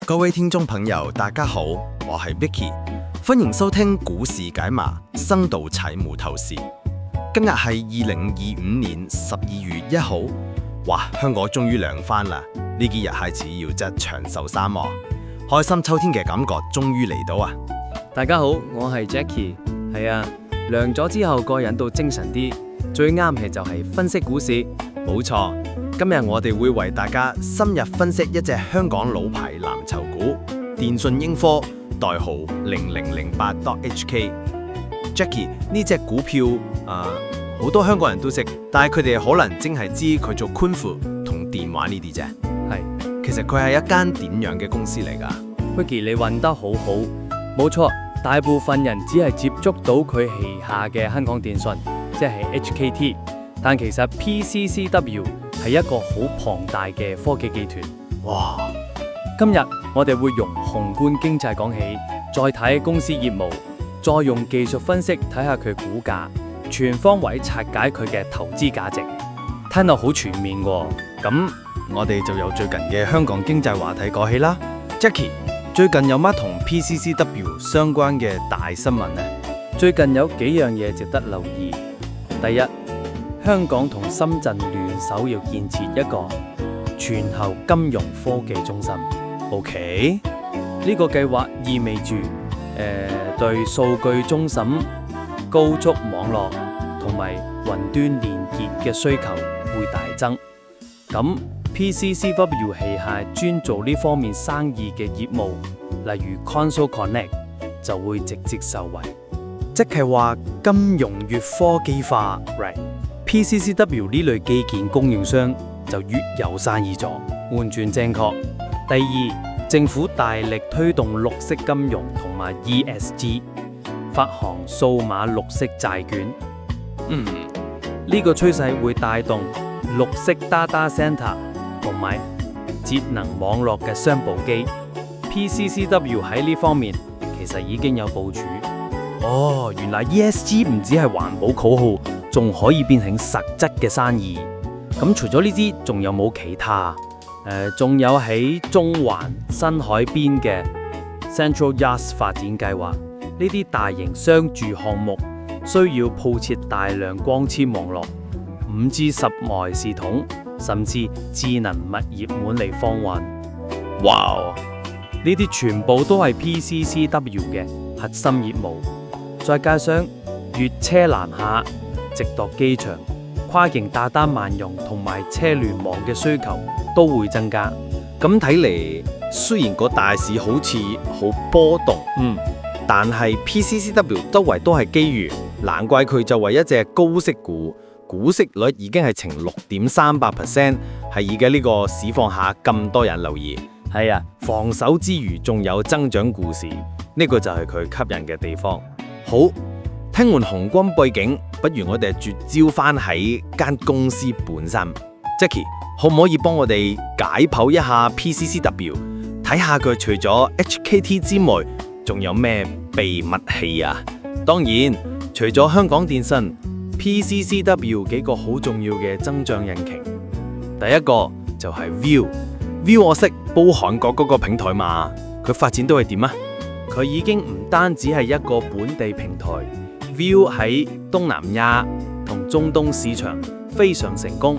各位聽眾朋友，大家好，我係 Vicky， 歡迎收聽股市解碼，深度財務透視。今日係2025年12月1號，哇！香港終於涼翻啦，呢幾日開始要着長袖衫喎，開心秋天嘅感覺終於嚟到啊！大家好，我係 Jackie， 係啊，涼咗之後個人都精神啲，最啱嘅就係分析股市，冇錯。今日我哋會為大家深入分析一隻香港老牌藍籌股電訊盈科，代號0008.HK。Jackie， 呢隻股票好多香港人都識，但係佢哋可能淨係知佢做寬符同電話呢啲啫。係，其實佢係一間點樣嘅公司嚟㗎？ Vicky 你運得好好，冇錯，大部分人只係接觸到佢旗下嘅香港電訊，即係 HKT， 但其實 PCCW 係一個好龐大嘅科技集團。哇！今日我哋會用宏觀經濟講起，再睇公司業務，再用技術分析睇下佢股價，全方位拆解佢嘅投資價值，聽到好全面喎。咁我哋就由最近嘅香港經濟話題講起啦。Jackie， 最近有乜同 PCCW 相關嘅大新聞呢？最近有幾樣嘢值得留意。第一，香港同深圳聯手要建設一個全球金融科技中心。OK， 呢個計劃意味住對數據中心、高速網絡同埋雲端連結嘅需求會大增。咁 PCCW 旗下專做呢方面生意嘅業務，例如 Console Connect 就會直接受惠。即係話金融越科技化 PCCW 呢類基建供應商就越有生意做，完全正確。第二，政府大力推動綠色金融同埋 ESG， 發行數碼綠色債券。呢個趨勢會帶動綠色 data center 同埋節能網絡嘅商務機。PCCW 喺呢方面其實已經有部署。哦，原來 ESG 唔只係環保口號，仲可以變成實質嘅生意。咁除咗呢啲，仲有冇其他？仲有喺中環新海邊嘅 Central Yards 發展計劃，呢啲大型商住項目需要鋪設大量光纖網絡、5G 室外系統，甚至智能物業管理方案。哇！呢啲全部都係 PCCW 嘅核心業務，再加上粵車南下、直達機場、跨境大單萬用同埋車聯網嘅需求都會增加。咁睇嚟，雖然個大市好似好波動，但係 PCCW 周圍都係機遇，難怪佢就為一隻高息股，股息率已經係呈 6.38%， 係而家呢個市況下咁多人留意。係啊，防守之餘仲有增長故事，呢個就係佢吸引嘅地方。好，聽完宏觀背景，不如我哋聚焦翻喺間公司本身。Jackie， 可唔可以幫我哋解剖一下 PCCW， 睇下佢除咗 HKT 之外，仲有咩秘密器啊？當然，除咗香港電訊 ，PCCW 幾個好重要嘅增長引擎。第一個就係 Viu 我識煲韓國嗰個平台嘛，佢發展都係點啊？佢已經唔單止係一個本地平台 ，Viu 喺東南亞同中東市場非常成功，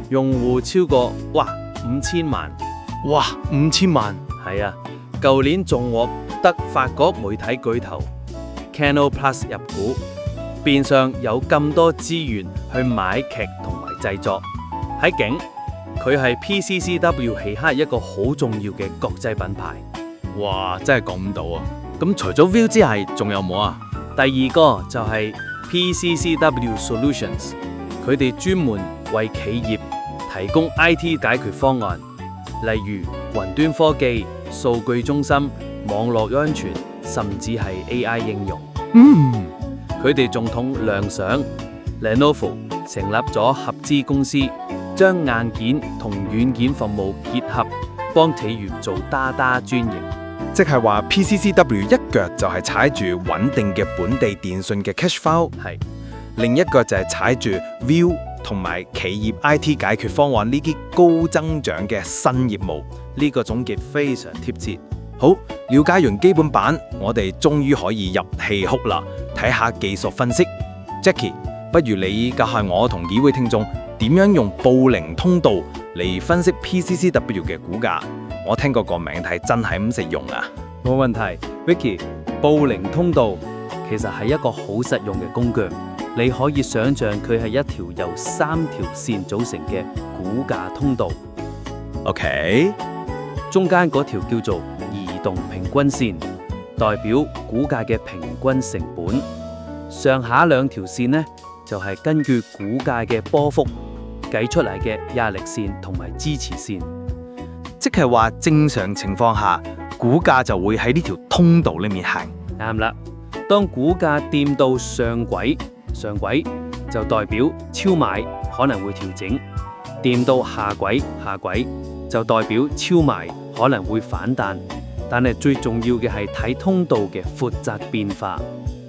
用戶超過5000萬。哇，5000萬！係啊，舊年仲獲得法國媒體巨頭 Canal Plus 入股，變相有咁多資源去買劇同埋製作。喺境，佢係 PCCW 旗下一個好重要嘅國際品牌。哇，真係講唔到啊！咁除咗 Viu 之外，仲有冇啊？第二個就係 PCCW Solutions， 佢哋專門為企業提供 IT 解決方案，例如雲端科技、數據中心、網絡安全，甚至係 AI 應用。佢哋仲同聯想、Lenovo 成立咗合資公司，將硬件同軟件服務結合，幫企業做data專營。即係話 PCCW 一腳就係踩住穩定嘅本地電訊嘅 cash flow， 係另一腳就係踩住 Viu 同埋企業 IT 解決方案呢啲高增長嘅新業務。呢個總結非常貼切。好，了解完基本版，我哋終於可以入戲曲啦，睇下技術分析。Jackie， 不如你教下我同幾位聽眾點樣用布林通道嚟分析 PCCW 嘅股價？我聽過個名係真係咁實用啊！冇問題，Vicky，布林通道其實係一個好實用嘅工具。你可以想象佢係一條由3條線組成嘅股價通道。OK， 中間嗰條叫做移動平均線，代表股價嘅平均成本。上下兩條線呢，就係根據股價嘅波幅計出嚟嘅壓力線同埋支持線。即係話正常情況下，股價就會喺呢條通道裏面行。啱啦，當股價掂到上軌就代表超買可能會調整；掂到下軌就代表超賣可能會反彈。但係最重要嘅係睇通道嘅闊窄變化。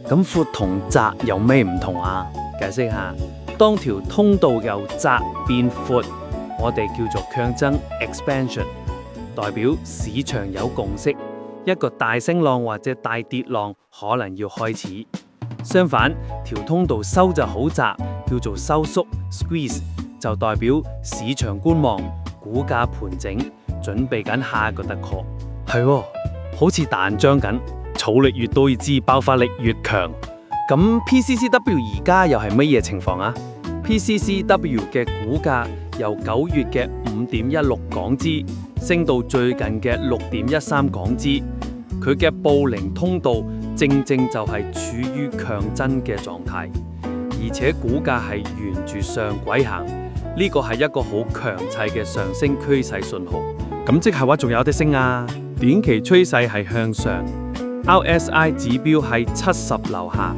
咁闊同窄有咩唔同啊？解釋下，當條通道由窄變闊，我哋叫做強增 expansion， 代表市場有共識，一個大升浪或者大跌浪可能要開始。相反，條通道收就好窄，叫做收縮 squeeze， 就代表市場觀望，股價盤整，準備緊下一個突破。係喎，好似彈漿緊，儲力越多，支爆發力越強。咁 PCCW 而家又係乜嘢情況啊？ PCCW 嘅股價由9月嘅5.16港紙升到最近嘅6.13港紙，佢嘅布林通道正就係處於強增嘅狀態，而且股價係沿住上軌行，呢個係一個好強勢嘅上升趨勢信號。咁即係話仲有得升啊！短期趨勢係向上 ，RSI 指標係70樓下，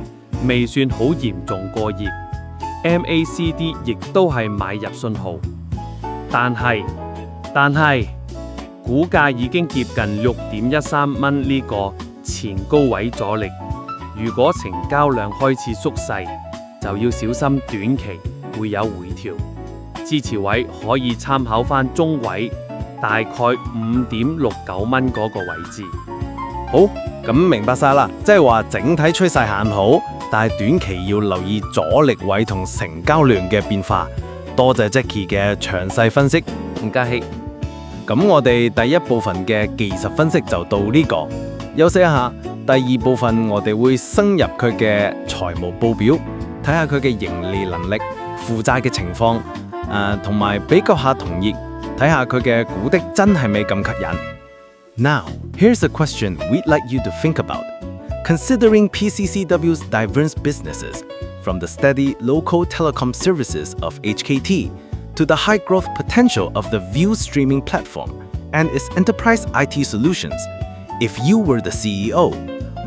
未算好嚴重過熱。MACD 亦都係買入信號，但係股價已經接近6.13蚊呢個前高位阻力。如果成交量開始縮細，就要小心短期會有回調。支持位可以參考返中位，大概5.69蚊嗰個位置。好，咁明白晒啦，即係話整體趨勢行好，但係短期要留意阻力位同成交量嘅變化。多謝 Jackie 嘅詳細分析。唔客氣。咁我哋第一部分嘅技術分析就到呢個，休息一下。第二部分我哋會深入佢嘅財務報表，睇下佢嘅盈利能力、負債嘅情況，同埋比較下同業，睇下佢嘅股的真係咪咁吸引。Now, here's a question we'd like you to think about. Considering PCCW's diverse businesses, from the steady local telecom services of HKT to the high growth potential of the View streaming platform and its enterprise IT solutions, if you were the CEO,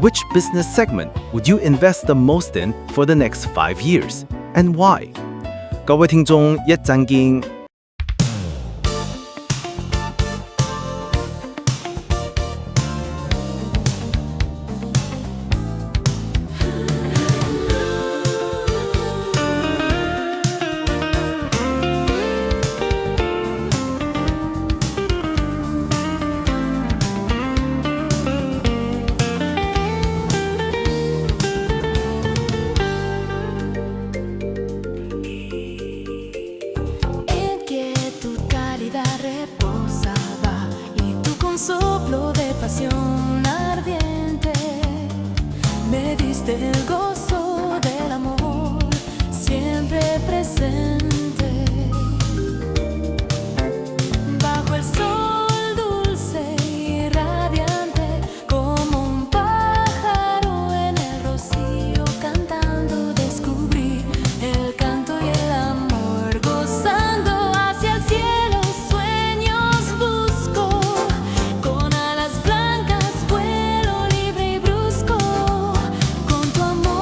which business segment would you invest the most in for the next 5 years, and why? 各位聽眾，一陣見。Soplo de pasión ardiente, me diste el gozo del amor, siempre presente. Bajo el sol dulce y radiante, como un pájaro en el rocío cantando, descubrí el canto y el amor, gozando hacia el cielo, sueños busco. Con alas blancas vuelo libre y brusco, con tu amor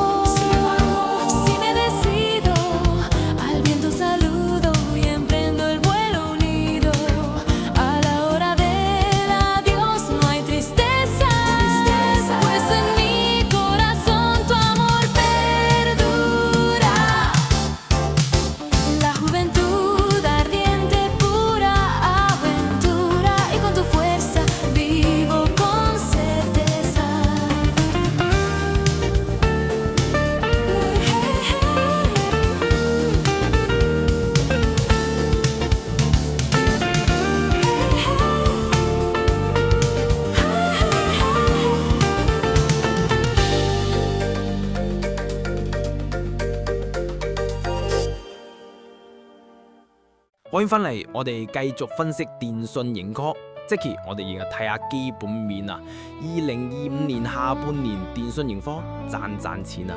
講完翻嚟，我哋繼續分析電訊盈科。即係我哋而家睇下基本面啊。2025年下半年電訊盈科賺錢啊？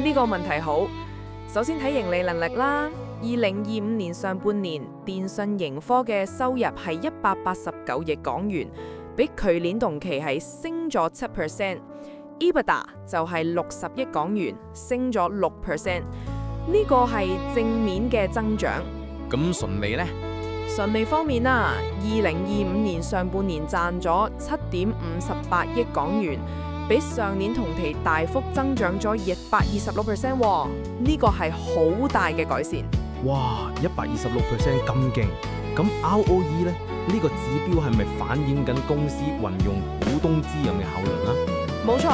呢個問題好。首先睇盈利能力啦。2025年上半年電訊盈科嘅收入係189億港元，比去年同期係升咗7%。EBITDA 就係60億港元，升咗6%。呢個係正面嘅增長。咁純利呢？純利方面啦，2025年上半年賺咗7.58億港元，比上年同期大幅增長咗126%，呢個係好大嘅改善。哇，126% 咁勁！咁 ROE 呢？呢個指標係咪反映緊公司運用股東資產嘅效率啊？冇錯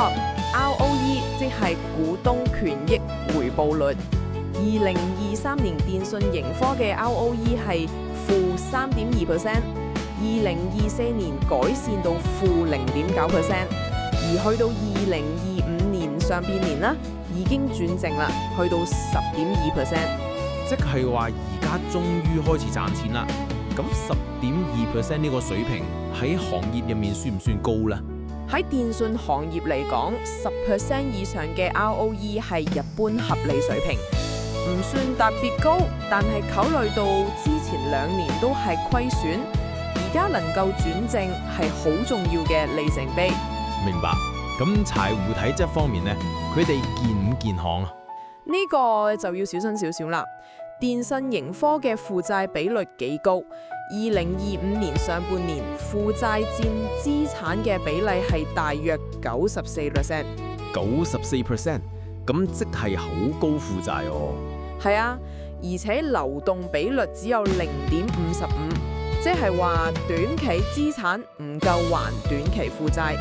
，ROE 即係股東權益回報率。2023年電訊盈科嘅 ROE 係-3.2%， 2024年改善到-0.9%， 而去到2025年上半年啦，已經轉正啦，去到10.2%。即係話而家終於開始賺錢啦。咁10.2% 呢個水平喺行業入面算唔算高呢？喺電訊行業嚟講，10% 以上嘅 ROE 係一般合理水平，唔算特別高。但係考慮到之前2年都係虧損，而家能夠轉正係好重要嘅里程碑。明白。咁財務體質方面呢，佢哋健唔健康啊？呢個就要小心少少啦。電訊盈科嘅負債比率幾高，2025年上半年負債佔資產嘅比例係大約94%。94%，咁即係好高負債哦。係啊，而且流動比率只有0.55，即係話短期資產唔夠還短期負債。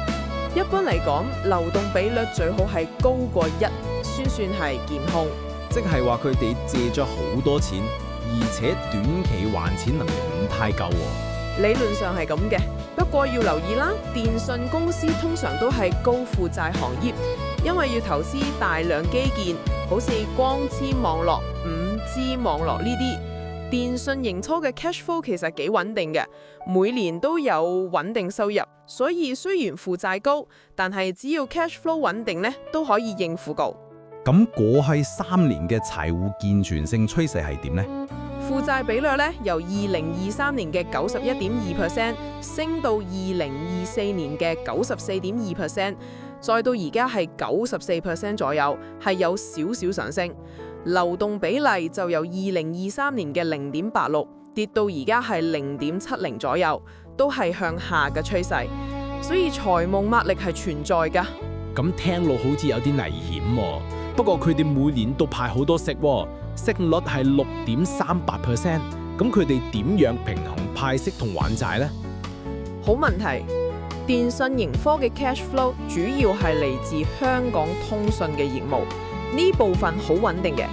一般嚟講，流動比率最好係高過1，先算係健康。即係話佢哋借咗好多錢，而且短期還錢能力唔太夠喎。理論上係咁嘅，不過要留意啦，電訊公司通常都係高負債行業，因為要投資大量基建，好似光纖網絡、5G 網絡呢啲。電訊盈科嘅 cash flow 其實幾穩定嘅，每年都有穩定收入，所以雖然負債高，但係只要 cash flow 穩定呢，都可以應付到。咁過去3年嘅財務健全性趨勢係點呢？負債比率咧由2023年嘅91.2% 升到2024年嘅94.2%，再到而家係94% 左右，係有少少上升。流動比例就由2023年嘅0.86跌到而家係0.70左右，都係向下嘅趨勢，所以財務壓力係存在㗎。咁聽落好似有啲危險喎。不過佢哋每年都派好多息喎，息率係6.38%。咁佢哋點樣平衡派息同還債呢？好問題，電訊盈科嘅 cash flow 主要係嚟自香港通訊嘅業務，呢部分好穩定嘅。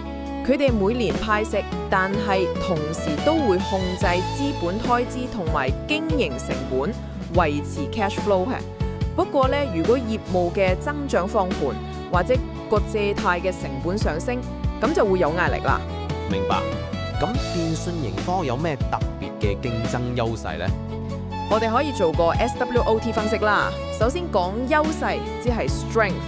佢哋每年派息，但係同時都會控制資本開支同埋經營成本，維持 cash flow 嘅。不過呢，如果業務嘅增長放緩，或者個借貸嘅成本上升，咁就會有壓力啦。明白。咁電訊盈科有咩特別嘅競爭優勢呢？我哋可以做個 SWOT 分析啦。首先講優勢，即係 strength。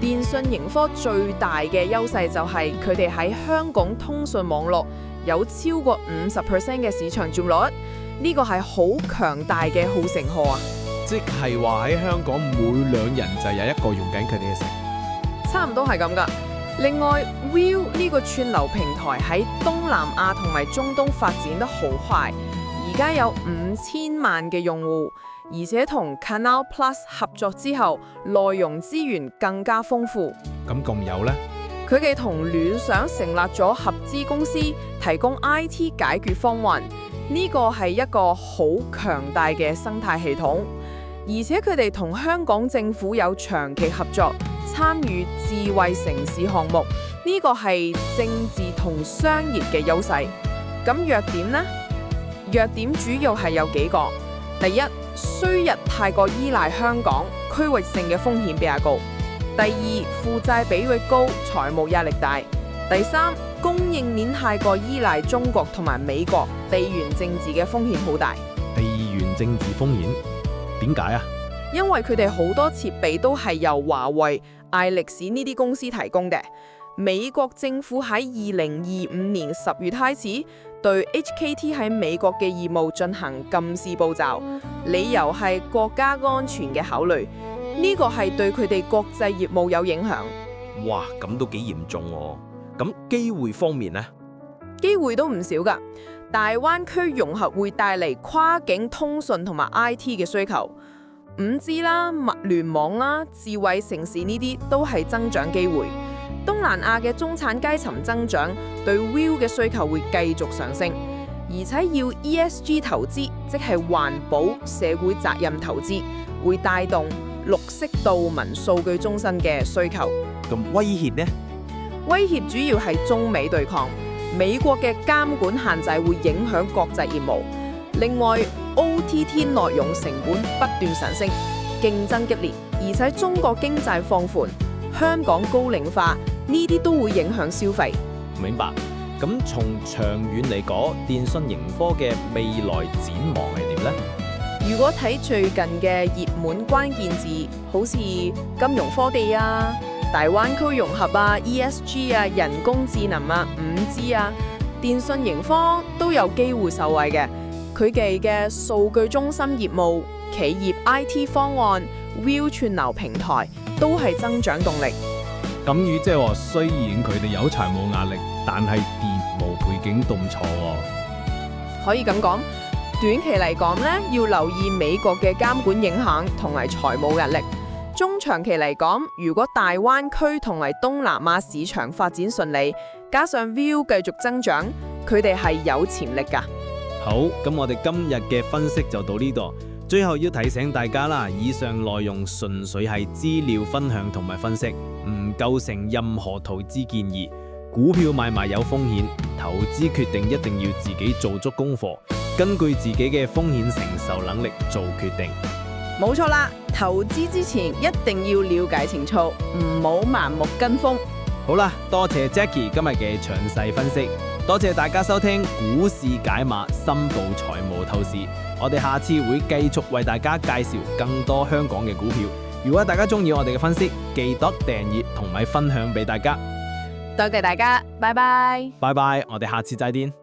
電訊盈科最大嘅優勢就係佢哋喺香港通訊網絡有超過50% 嘅市場佔率，呢個係好強大嘅護城河啊！即係話喺香港每2人就有1個用緊佢哋嘅城。差唔多係咁噶。另外 Viu 呢個串流平台喺東南亞同埋中東發展得好快，而家有5000萬嘅用戶，而且同 Canal Plus 合作之後，內容資源更加豐富。咁仲有呢？佢哋同聯想成立咗合資公司，提供 IT 解決方案，呢個係一個好強大嘅生態系統。而且佢哋同香港政府有長期合作，參與智慧城市項目，呢個係政治同商業嘅優勢。咁弱點呢？弱點主要係有幾個。第一，衰日太過依賴香港，區域性嘅風險比較高。第二，負債比率高，財務壓力大。第三，供應鏈太過依賴中國同埋美國，地緣政治嘅風險好大。地緣政治風險點解啊？因為佢哋好多設備都係由華為、艾力士呢啲公司提供嘅。美國政府喺2025年10月開始對 HKT 喺美國嘅業務進行禁止步驟，理由係國家安全嘅考慮。呢個係對佢哋國際業務有影響。哇，咁都幾嚴重喎。咁機會方面呢？機會都唔少㗎。大灣區融合會帶嚟跨境通訊同埋 IT 嘅需求。5G 啦、物聯網啦、智慧城市呢啲都係增長機會。東南亞嘅中產階層增長，對 Will 嘅需求會繼續上升，而且要 ESG 投資，即係環保社會責任投資，會帶動綠色道民數據中心嘅需求。咁威脅呢？威脅主要係中美對抗，美國嘅監管限制會影響國際業務。另外 OTT 內容成本不斷上升，競爭激烈，而且中國經濟放緩，香港高齡化，呢啲都會影響消費。明白。咁從長遠嚟講，電訊盈科嘅未來展望係點呢？如果睇最近嘅熱門關鍵字，好似金融科技啊、大灣區融合啊、ESG 啊、人工智能啊、5G 啊，電訊盈科都有機會受惠嘅。佢哋嘅數據中心業務、企業 IT 方案、Will 串流平台都係增長動力。咁與即係話，雖然佢哋有財務壓力，但係業務背景都唔錯喎。可以咁講，短期嚟講呢，要留意美國嘅監管影響同埋財務壓力。中長期嚟講，如果大灣區同埋東南亞市場發展順利，加上 Will 繼續增長，佢哋係有潛力㗎。好，咁我哋今日嘅分析就到呢度。最後要提醒大家啦，以上內容純粹係資料分享同埋分析，唔構成任何投資建議。股票買賣有風險，投資決定一定要自己做足功課，根據自己嘅風險承受能力做決定。冇錯啦，投資之前一定要了解清楚，唔好盲目跟風。好啦，多謝 Jackie 今日嘅詳細分析，多謝大家收聽股市解碼深度財務透視。我哋下次會繼續為大家介紹更多香港嘅股票。如果大家中意我哋嘅分析，記得訂閱同埋分享俾大家。多謝大家，拜拜。拜拜，我哋下次再見。